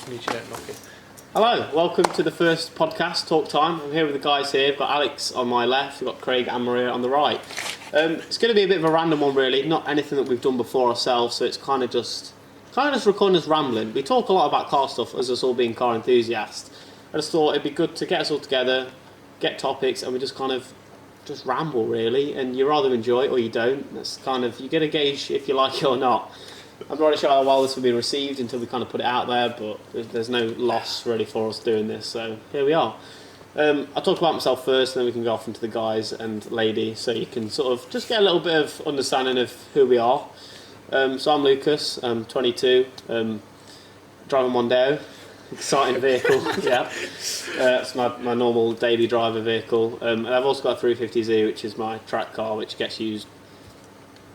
Need you don't knock it. Hello, welcome to the first podcast, Talk Time. I'm here with the guys here. I've got Alex on my left, we've got Craig and Maria on the right. It's going to be a bit of a random one really, not anything that we've done before ourselves, so it's kind of just recording us rambling. We talk a lot about car stuff as us all being car enthusiasts. I just thought it'd be good to get us all together, get topics, and we just just ramble really, and you either enjoy it or you don't. That's you get a gauge if you like it or not. I'm not really sure how well this will be received until we kind of put it out there, but there's no loss really for us doing this, so here we are. I'll talk about myself first, and then we can go off into the guys and lady, so you can sort of just get a little bit of understanding of who we are. So I'm Lucas, I'm 22, driving Mondeo, exciting vehicle, yeah. It's my normal daily driver vehicle. And I've also got a 350Z, which is my track car, which gets used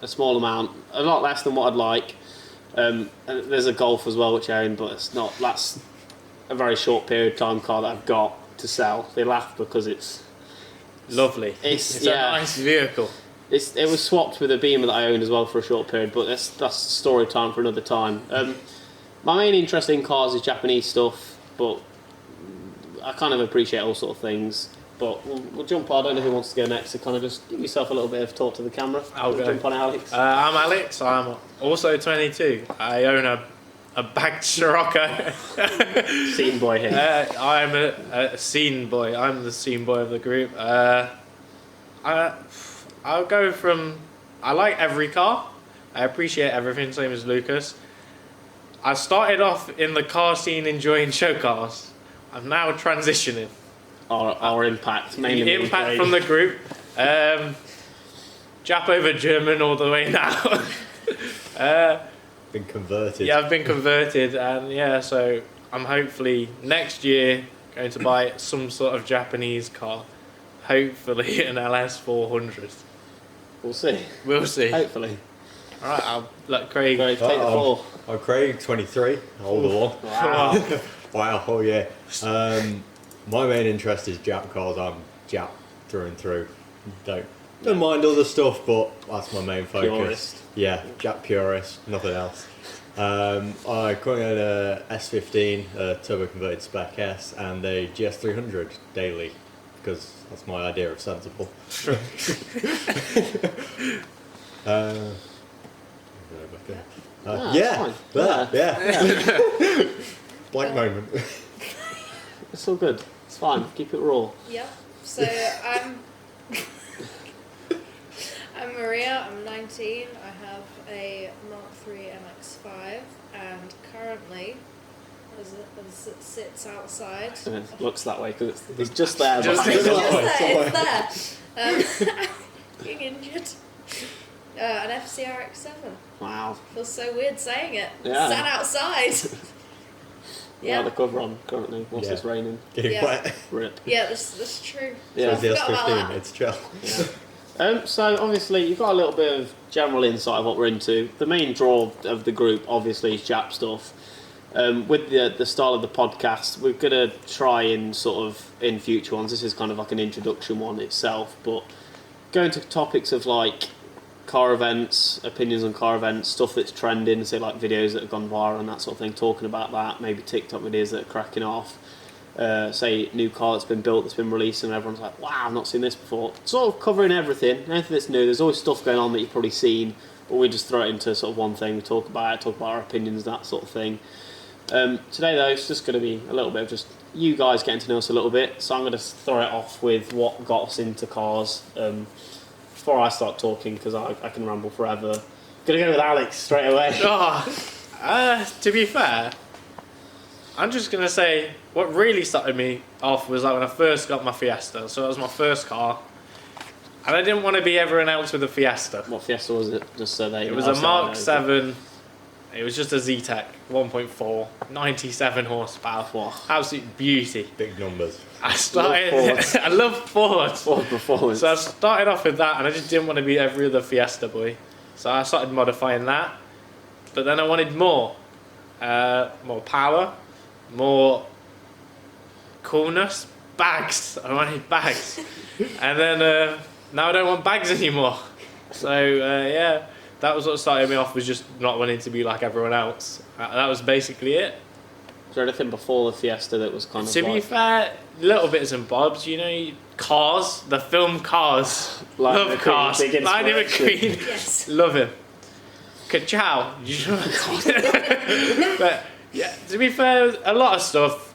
a small amount, a lot less than what I'd like. And there's a Golf as well, which I own, but that's a very short period of time car that I've got to sell. They laugh because it's lovely. It's a nice vehicle. It was swapped with a Beamer that I owned as well for a short period, but that's story time for another time. My main interest in cars is Japanese stuff, but I kind of appreciate all sort of things. But we'll jump on. I don't know who wants to go next, so kind of just give yourself a little bit of talk to the camera. I'll go. Jump on, Alex. I'm Alex. I'm also 22. I own a bagged Scirocco. Scene boy here. I'm a scene boy. I'm the scene boy of the group. I'll go from... I like every car. I appreciate everything, same as Lucas. I started off in the car scene enjoying show cars. I'm now transitioning. Our impact, mainly. The impact from the group. Jap over German all the way now. Been converted. Yeah, I've been converted, and yeah, so I'm hopefully next year going to buy some sort of Japanese car. Hopefully an LS400. We'll see. We'll see. Hopefully. All right, I'll let Craig take the floor. I'm Craig, 23, older one. Wow. Wow, oh yeah. My main interest is Jap cars. I'm Jap through and through. Don't mind other stuff, but that's my main focus. Purist. Yeah, Jap purist, nothing else. I currently own a S15, a turbo converted spec S, and a GS300 daily, because that's my idea of sensible. Yeah. Blank moment. It's all good. It's fine. Keep it raw. Yep. So I'm Maria. I'm 19. I have a Mark III MX-5, and currently, as it sits outside, It looks that way because it's just there. it's there. Being injured. An FCRX7. Wow. Feels so weird saying it. Yeah. Sat outside. Yeah, the cover on currently. Whilst it's raining. Getting wet. Rip. Yeah, that's true. Yeah. So the Forgot about S15, that. it's chill. Yeah. So obviously you've got a little bit of general insight of what we're into. The main draw of the group obviously is Jap stuff. With the style of the podcast, we're gonna try in in future ones. This is kind of like an introduction one itself, but go into topics of like car events, opinions on car events, stuff that's trending, say like videos that have gone viral and that sort of thing, talking about that, maybe TikTok videos that are cracking off, say new car that's been built, that's been released, and everyone's like, wow, I've not seen this before. Sort of covering anything that's new. There's always stuff going on that you've probably seen, but we just throw it into sort of one thing, we talk about our opinions, that sort of thing. Today though, it's just going to be a little bit of just you guys getting to know us a little bit, so I'm going to throw it off with what got us into cars. Before I start talking, because I can ramble forever, gonna go with Alex straight away. To be fair, I'm just gonna say what really started me off was like when I first got my Fiesta. So it was my first car, and I didn't want to be everyone else with a Fiesta. What Fiesta was it? Just so they. It was a Mark 7. It was just a Z-Tech 1.4, 97 horsepower. Wow. Absolute beauty. Big numbers. I love Fords. Ford performance. So I started off with that, and I just didn't want to be every other Fiesta boy. So I started modifying that. But then I wanted more. More power, more coolness, bags. I wanted bags. And then now I don't want bags anymore. So yeah, that was what started me off, was just not wanting to be like everyone else. That was basically it. Is there anything before the Fiesta that was kind of To be fair, little bits and bobs, you know, Cars, the film Cars. Lightning Love McQueen, Cars. big Lightning inspiration. McQueen. Yes. Love him. Ka-chow. But yeah, to be fair, a lot of stuff.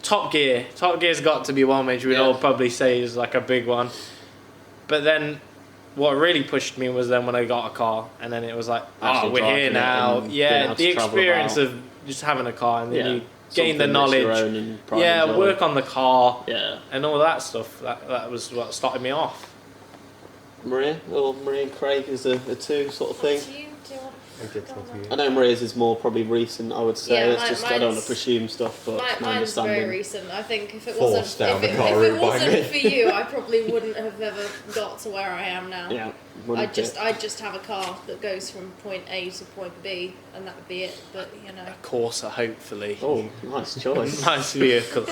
Top Gear. Top Gear's got to be one which we'd all probably say is like a big one. But then what really pushed me was then when I got a car, and then it was like, Actually we're here driving it now. and being Yeah, able the to travel experience about. of just having a car, and then you gain the Something that's knowledge. your own and pride and Yeah, joy. work on the car. Yeah. And all that stuff. That was what started me off. Maria and Craig is a two sort of thing. Do you want I know Maria's is more probably recent, I would say. Yeah, It's just I don't want to mine's- presume stuff, but my Mine's very understanding. recent. I think if it Forced wasn't, down if the it, car if route it by wasn't me. for you, I probably wouldn't have ever got to where I am now. Yeah. I wouldn't just it? have a car that goes from point A to point B, and that would be it. But you know, Corsa, hopefully. Oh, nice choice. Nice vehicle.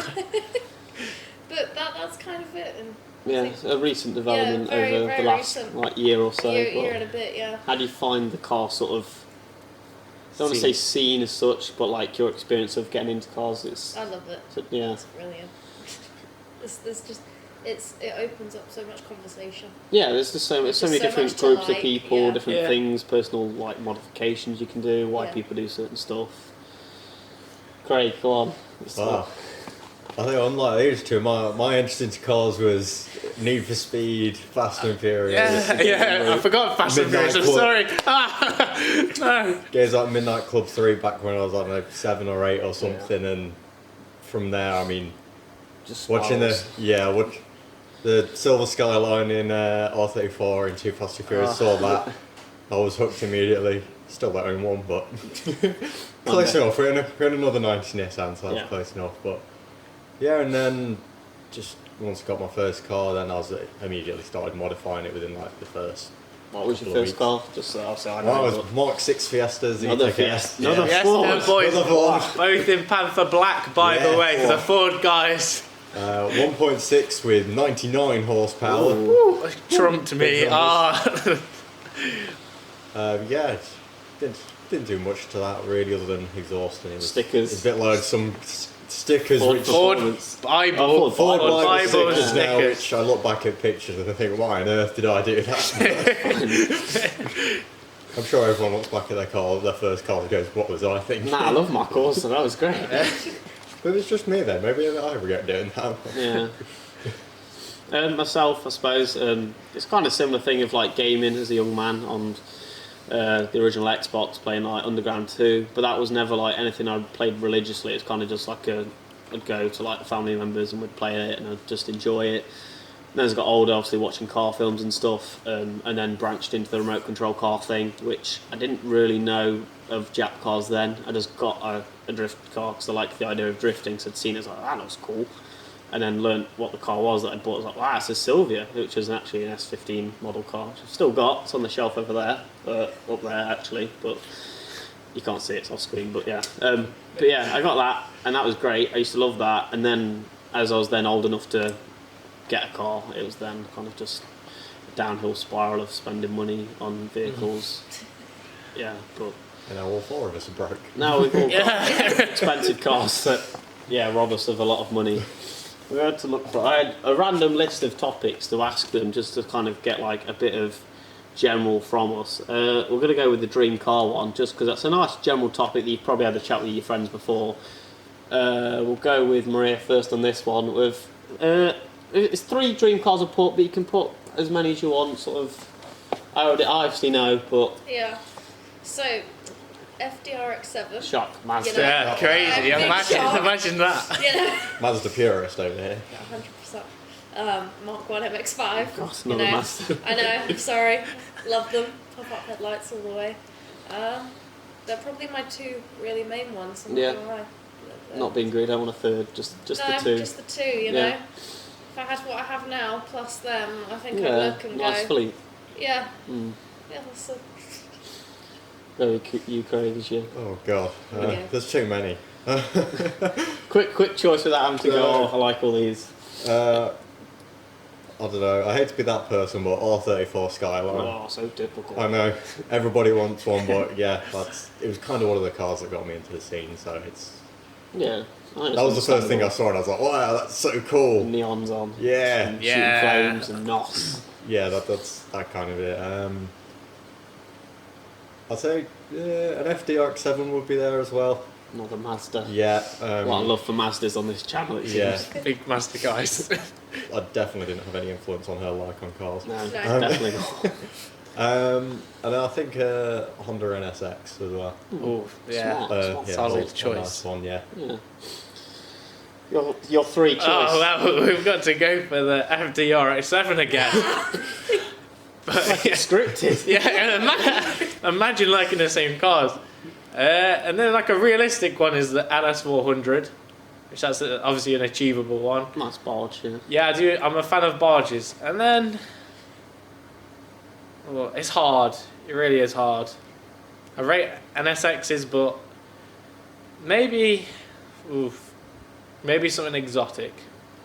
but that's kind of it. And Yeah, a recent development very, over very the last recent. year or so. year but and a bit, yeah. how do you find the car sort of? I don't want to say scene as such, but like your experience of getting into cars. It's I love it. yeah. It's brilliant. There's just it opens up so much conversation. Yeah, there's just so many so different much to groups of like, people, yeah. different Yeah. things, personal like modifications you can do, why Yeah. people do certain stuff. Craig, go on. Let's Wow. talk. I think unlike these two, my interest into cars was Need for Speed, Fast and Furious. Yeah, I forgot Fast and Midnight Furious. I'm Club. sorry. No. Games like Midnight Club 3 back when I was, I don't know, 7 or 8 or something, and from there, I mean, Just watching spirals. watch the Silver Skyline in R34 in Too Fast and Furious, saw that. I was hooked immediately. Still don't own one, but close day. enough. We're in another 90 Nissan, so that's Yeah. close enough. But yeah, and then just once I got my first car, then I was immediately started modifying it within like the first. What was your couple of first weeks. car? Just so I'll say I know. Well, I was but- Mark 6 Fiestas. Another E-Tech S. Fiesta. Another Yes, Ford. them boys. Another Ford. Both in Panther Black, by the Yeah, way, Ford. the Ford guys. 1.6 with 99 horsepower. Ooh. Ooh, trumped me. Big numbers. Ah. Didn't do much to that really, other than exhaust. And it was Stickers. a bit like some stickers, Ford which Ford Performance. Bible. Ford Bible Bible Bible stickers now, stickers. which I look back at pictures and I think, why on earth did I do that? I'm sure everyone looks back at their first car and goes, what was I thinking? Nah, I love my course, so that was great. But it's just me then, maybe I regret doing that. Yeah. Myself, I suppose, it's kind of a similar thing of like gaming as a young man on the original Xbox, playing like Underground 2, but that was never like anything I played religiously. It's kind of just like I'd go to like family members and we'd play it and I'd just enjoy it. And then as I got older, obviously watching car films and stuff, and then branched into the remote control car thing, which I didn't really know of Jap cars then. I just got a drift car because I liked the idea of drifting, so I'd seen it, as like, that looks cool. And then learnt what the car was that I'd bought. I was like, wow, it's a Sylvia, which is actually an S15 model car, which I've still got. It's on the shelf over there, up there actually, but you can't see it, it's off screen, but yeah. But yeah, I got that, and that was great. I used to love that. And then, as I was then old enough to get a car, it was then kind of just a downhill spiral of spending money on vehicles. Yeah, but And now all 4 of us are broke. now we've all got expensive cars that, rob us of a lot of money. We had to look for. I had a random list of topics to ask them just to kind of get like a bit of general from us. We're going to go with the dream car one just because that's a nice general topic that you've probably had a chat with your friends before. We'll go with Maria first on this one. With it's 3 dream cars I put, but you can put as many as you want. Sort of. I obviously know, but Yeah. So, FDRX7. shock, Mazda. You know. Yeah, crazy. Big shock. Imagine that. You know. Mazda purist over here. 100%. Mark 1 MX5. God, it's you another know. Mazda. I know, I'm sorry. Love them. Pop-up headlights all the way. They're probably my 2 really main ones. I'm Yeah. not gonna lie. Not being greedy, I want a third. Just no, the 2. just the 2, you Yeah. know. If I had what I have now, plus them, I think I'd Yeah, look and nice go, fleet. yeah. Mm. Yeah, that's a... Very you, Craig, as you. Oh god, Yeah. there's too many. Quick choice without having to go. Oh, I like all these. I don't know. I hate to be that person, but R34 Skyline. Oh, so typical. I know everybody wants one, but yeah, it was kind of one of the cars that got me into the scene. So it's Yeah. that was the first thing I saw, and I was like, wow, that's so cool. Neons on. Yeah, And Yeah. shooting flames and NOS. yeah, that's that kind of it. I'd say an FDRX7 would be there as well. Another Mazda. Yeah. A lot of love for Mazdas on this channel, it Yeah. seems. Big master guys. I definitely didn't have any influence on her like on cars. No, No. definitely not. And then I think Honda NSX as well. Oh, yeah. Smart. Yeah, Solid that's a choice. nice one, yeah. Yeah. Your three choice. Oh, well, we've got to go for the FDRX7 again. But, yeah, Scripted. yeah, imagine liking the same cars. And then like a realistic one is the LS400, which that's obviously an achievable one. Nice barge, yeah. Yeah, I do. I'm a fan of barges. And then, well, it's hard. It really is hard. I rate NSXs, but maybe, maybe something exotic.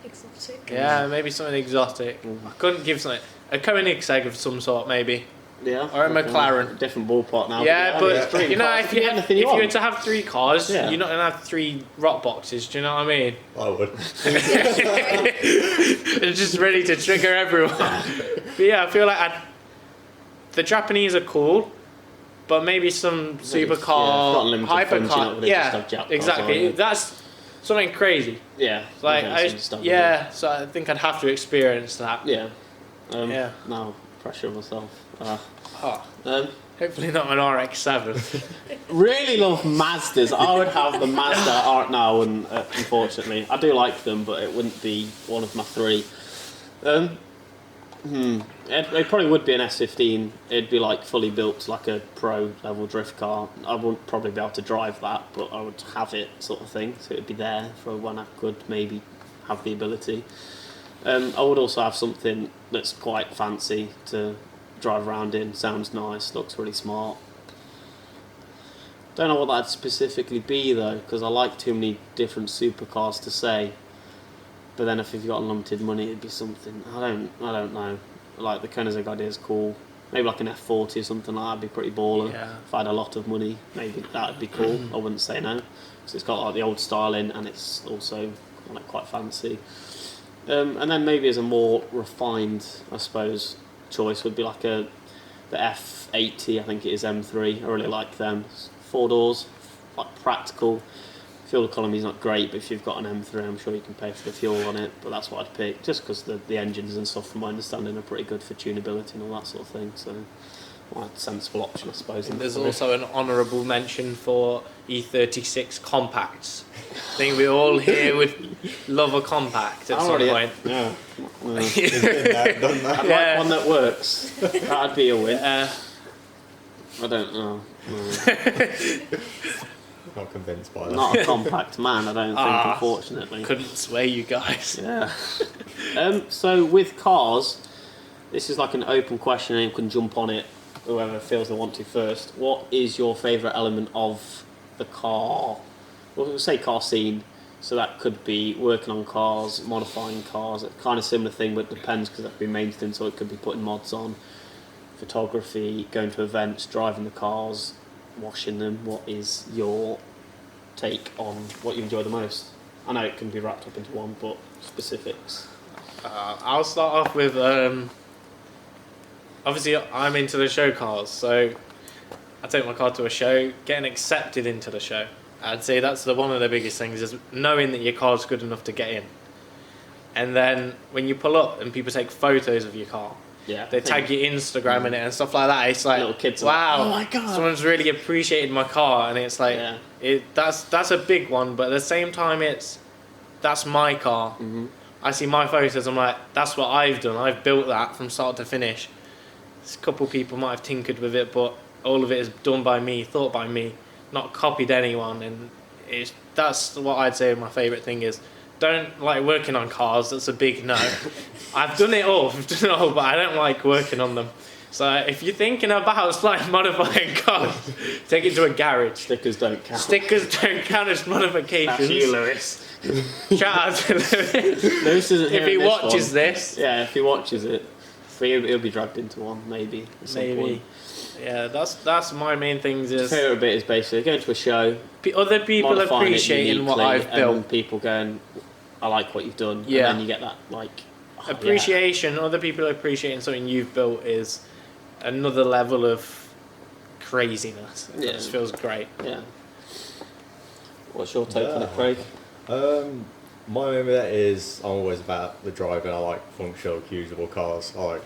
Exotic. Yeah, maybe something exotic. I couldn't give something. A Koenigsegg of some sort, maybe. Yeah. Or a McLaren. Different ballpark now. Yeah, but it's dream you know, cars. if you Anything if you were want. to have 3 cars, Yeah. you're not gonna have 3 rock boxes. Do you know what I mean? I would. It's just ready to trigger everyone. But yeah, I feel like the Japanese are cool, but maybe some got supercar, unlimited funds, you're not hypercar. gonna just Yeah, have Jap cars, are exactly. you? That's something crazy. Yeah. Like okay, some stuff, yeah, so I think I'd have to experience that. Yeah. Yeah. No, pressure myself. Oh, hopefully not an RX-7. Really love Mazdas. I would have the Mazda R. No, I wouldn't, unfortunately. I do like them, but it wouldn't be one of my 3. It probably would be an S15. It'd be like fully built, like a pro level drift car. I wouldn't probably be able to drive that, but I would have it, sort of thing. So it'd be there for when I could maybe have the ability. I would also have something that's quite fancy to drive around in. Sounds nice, looks really smart. Don't know what that'd specifically be though, because I like too many different supercars to say. But then if you've got unlimited money, it'd be something. I don't know. Like the Koenigsegg idea is cool. Maybe like an F40 or something like that'd be pretty baller. Yeah. If I had a lot of money, maybe that'd be cool. I wouldn't say no. So it's got like the old styling and it's also like quite fancy. And then maybe as a more refined, I suppose, choice would be like the F80. I think it is M3. I really like them. 4 doors, like practical. Fuel economy is not great, but if you've got an M3, I'm sure you can pay for the fuel on it. But that's what I'd pick, just because the engines and stuff, from my understanding, are pretty good for tunability and all that sort of thing. So, well, a sensible option, I suppose. There's also an honourable mention for E36 compacts. I think we all here would love a compact at some point. Yeah. Done that. I'd Yeah. like one that works. That'd be a win. I don't know. No. Not convinced by that. Not a compact man, I don't think, unfortunately. Couldn't sway you guys. Yeah. So with cars, this is like an open question, and you can jump on it, whoever feels they want to first. What is your favourite element of the car? Well, we'll say car scene. So that could be working on cars, modifying cars, a kind of similar thing, but it depends because that could be maintenance, or it could be putting mods on. Photography, going to events, driving the cars, washing them. What is your take on what you enjoy the most? I know it can be wrapped up into one, but specifics. I'll start off with obviously I'm into the show cars, so I take my car to a show, getting accepted into the show. I'd say that's one of the biggest things, is knowing that your car's good enough to get in. And then when you pull up and people take photos of your car, Yeah. they tag your Instagram in it and stuff like that. It's like, Little kids are wow, like, "Oh my God." someone's really appreciated my car, and it's like, Yeah. that's a big one. But at the same time, that's my car. Mm-hmm. I see my photos, I'm like, that's what I've done. I've built that from start to finish. A couple people might have tinkered with it, but all of it is done by me, thought by me, not copied anyone. And that's what I'd say my favourite thing is. Don't like working on cars, that's a big no. I've done it all, but I don't like working on them. So if you're thinking about like modifying cars, take it to a garage. Stickers don't count. Stickers don't count as modifications. That's you, Lewis. Shout out to Lewis. Lewis isn't If he hearing this watches one. this. Yeah, if he watches it, he'll be dragged into one, maybe. At some Maybe. point. Yeah, that's my main things His is favourite bit is basically going to a show, other people modifying it appreciating what uniquely, I've and built. people going, I like what you've done. Yeah. And then you get that, like, oh, yeah. Appreciation, other people appreciating something you've built is another level of craziness. It Yeah. just feels great. Yeah. What's your take on it, Craig? My main bit is I'm always about the driving. I like functional, usable cars. I like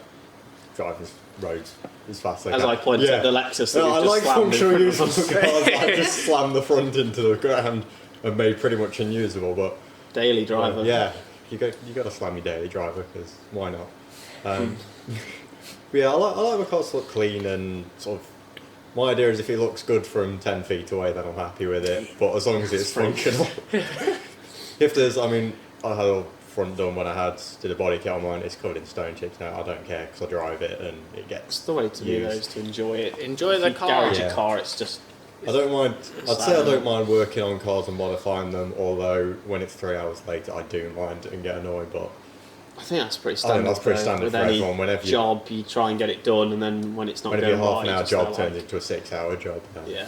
driving roads as fast as As I pointed at the Lexus that No, I we've just like slammed in functional, front of usable us. cars. I just slammed the front into the ground and made pretty much unusable. But Daily driver. yeah, you got to slam your daily driver because why not? But yeah, I like my cars to look clean and sort of. My idea is if it looks good from 10 feet away, then I'm happy with it. But as long as it's functional. If there's, I mean, I had a front done when I did a body kit on mine. It's covered in stone chips now. I don't care because I drive it and it gets. It's the way to do used. those, to enjoy it. Enjoy the If you car. Garage Yeah. a car, it's just. I don't mind. I'd say I don't mind working on cars and modifying them. Although when it's 3 hours later, I do mind and get annoyed. But I think that's pretty I standard. think that's pretty though. standard With for any everyone. Whenever you, job, you try and get it done, and then when it's not whenever going your right, half an hour you just job don't turns like- into a 6 hour job. then- Yeah.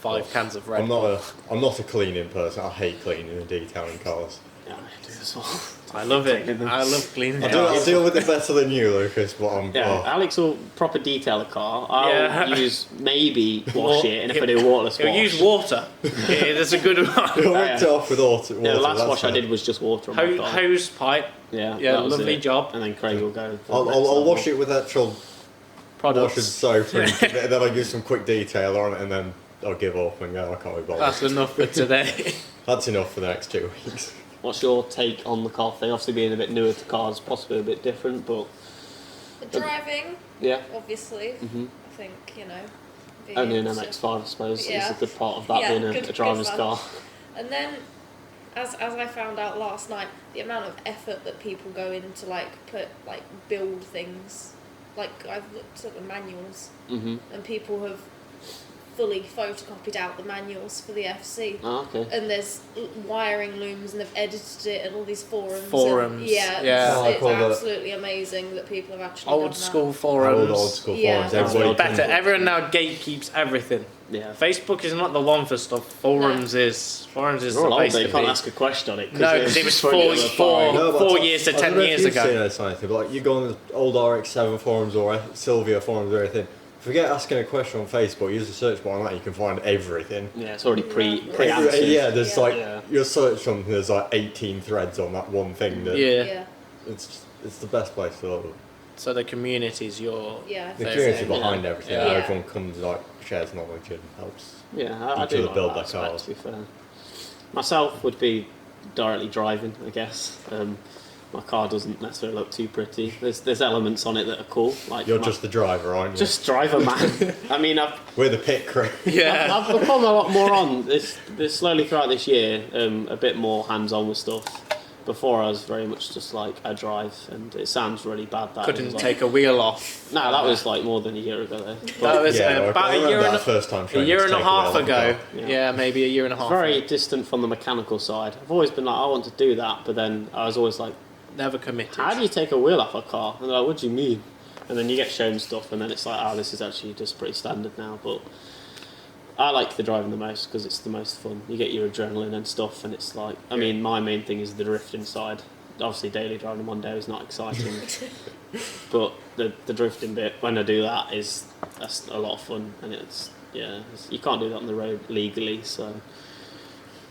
5 cans of Red I'm Bull. not a cleaning person. I hate cleaning and detailing cars. Yeah, I do as well. I love it. Taking them. I love cleaning I cars. deal with it better than you, Lucas. But I'm. Yeah, Oh. Alex will proper detail a car. I'll Yeah. use maybe wash it, and if I do waterless He'll wash. use water. Yeah, that's a good I one. went off with water. Yeah, the last that's wash I fine. did was just water on my car. Hose pipe. Yeah, Yeah, that was lovely it. job. And then Craig will go. for the I'll next level. wash it with actual wash and Products. soap, and then I'll use some quick detail on it, and then I'll give up and go. I can't be bothered. That's enough for today. That's enough for the next 2 weeks. What's your take on the car thing? Obviously, being a bit newer to cars, possibly a bit different, but The driving, yeah, obviously, Mhm. I think, you know. being only an able to- MX-5, I suppose, is Yeah. a good part of that Yeah, being a good driver's one. car. And then, as I found out last night, the amount of effort that people go into build things. Like I've looked at the manuals, Mm-hmm. and people have fully photocopied out the manuals for the FC. Oh, okay. And there's wiring looms, and they've edited it, and all these forums. Forums, And yeah, yeah. Oh, I it's call that- absolutely amazing that people have actually done Old that. school forums. Old school Yeah. forums. That's Everybody Better. can- Everyone now gatekeeps everything. Yeah. Facebook is not the one for stuff. Forums is They're all the old, place they to can't be. ask a question on it. No, because it was four No, but 4 I- years to I don't 10 know if years you've ago. seen this or anything, but like you go on the old RX-7 forums or Sylvia forums or anything. Forget asking a question on Facebook. Use the search bar on that. You can find everything. Yeah, it's already pre-answered. Yeah, there's Yeah. like Yeah. you'll search something. There's like 18 threads on that one thing. That Yeah. Yeah, it's the best place to look. So the community's your. yeah. The Fair community enough. behind everything. Yeah. Everyone comes like shares knowledge and helps. Yeah, I Each do other like build that their aspect, cars. to be fair. Myself would be directly driving, I guess. My car doesn't necessarily look too pretty. There's elements on it that are cool. Like You're just the driver, aren't you? just driver, man. I mean, We're the pit crew. Yeah. I've become a lot more on this slowly throughout this year, a bit more hands-on with stuff. Before I was very much just like I drive, and it sounds really bad. That Couldn't it was like, take a wheel off. No, that was like more than a year ago though. That was Yeah, about I a remember year and that first time a trying year to and a take half wheel ago. off the car. Yeah, maybe a year and a half. very ago. distant from the mechanical side. I've always been like, I want to do that, but then I was always like, Never committed. how do you take a wheel off a car? And they're like, what do you mean? And then you get shown stuff, and then it's like, oh, this is actually just pretty standard now. But I like the driving the most because it's the most fun. You get your adrenaline and stuff, and it's like, I mean, my main thing is the drifting side. Obviously, daily driving one day is not exciting, but the drifting bit when I do that's a lot of fun, and you can't do that on the road legally, so.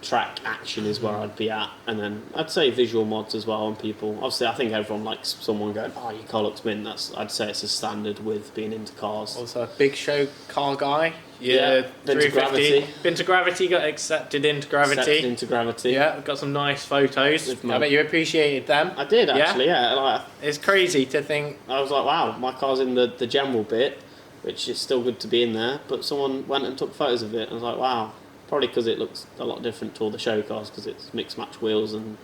Track action is where I'd be at, and then I'd say visual mods as well. And people, obviously, I think everyone likes someone going, "Oh, your car looks mint." I'd say it's a standard with being into cars. Also a big show car guy. Yeah, been to 350. Gravity. Been to Gravity, got accepted into Gravity. Accepted into Gravity. Yeah, we've got some nice photos. With I my- bet you appreciated them. I did actually. Yeah, like, It's crazy to think. I was like, wow, my car's in the general bit, which is still good to be in there. But someone went and took photos of it, and I was like, wow. Probably because it looks a lot different to all the show cars because it's mixed match wheels and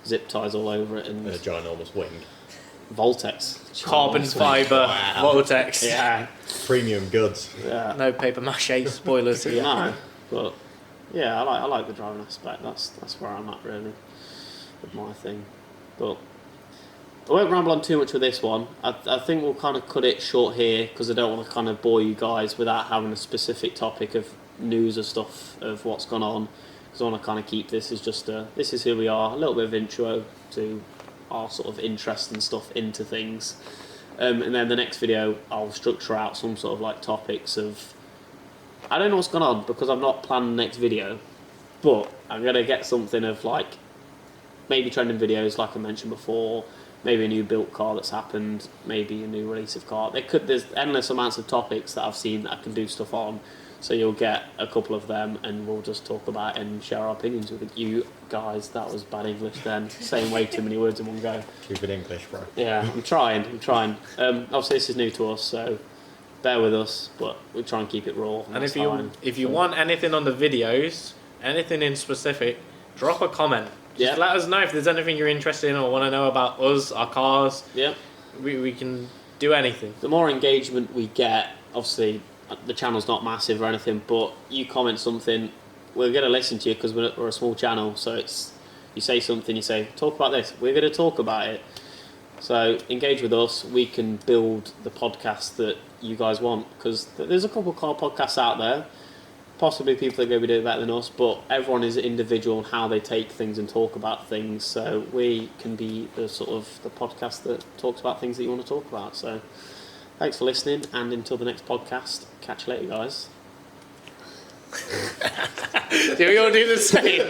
zip ties all over it, and And a ginormous wing. Voltex. Carbon Charles, fibre wow. Vortex. Yeah. Premium goods. Yeah. No paper mache spoilers here. No, but yeah, I like the driving aspect. That's where I'm at really with my thing. But I won't ramble on too much with this one. I think we'll kind of cut it short here because I don't want to kind of bore you guys without having a specific topic of news or stuff of what's gone on. Because I want to kind of keep this as just this is who we are, a little bit of intro to our sort of interest and stuff into things. And then the next video I'll structure out some sort of like topics of, I don't know what's going on because I've not planned the next video, but I'm going to get something of like maybe trending videos like I mentioned before, maybe a new built car that's happened, maybe a new release of car. There's endless amounts of topics that I've seen that I can do stuff on, so you'll get a couple of them and we'll just talk about it and share our opinions with you guys. That was bad English then, saying way too many words in one go. Keep it English, bro. Yeah, I'm trying. Obviously this is new to us, so bear with us, but we'll try and keep it raw. And that's if you want anything on the videos, anything in specific, drop a comment. Just let us know if there's anything you're interested in or want to know about us, our cars. Yeah. We can do anything. The more engagement we get, obviously the channel's not massive or anything, but you comment something, we're going to listen to you because we're a small channel, so it's you say something, you say, talk about this, we're going to talk about it. So engage with us, we can build the podcast that you guys want, because there's a couple of car podcasts out there, possibly people that are going to be doing better than us, but everyone is individual in how they take things and talk about things, so we can be the sort of the podcast that talks about things that you want to talk about. So thanks for listening, and until the next podcast, catch you later guys. Do we all do the same?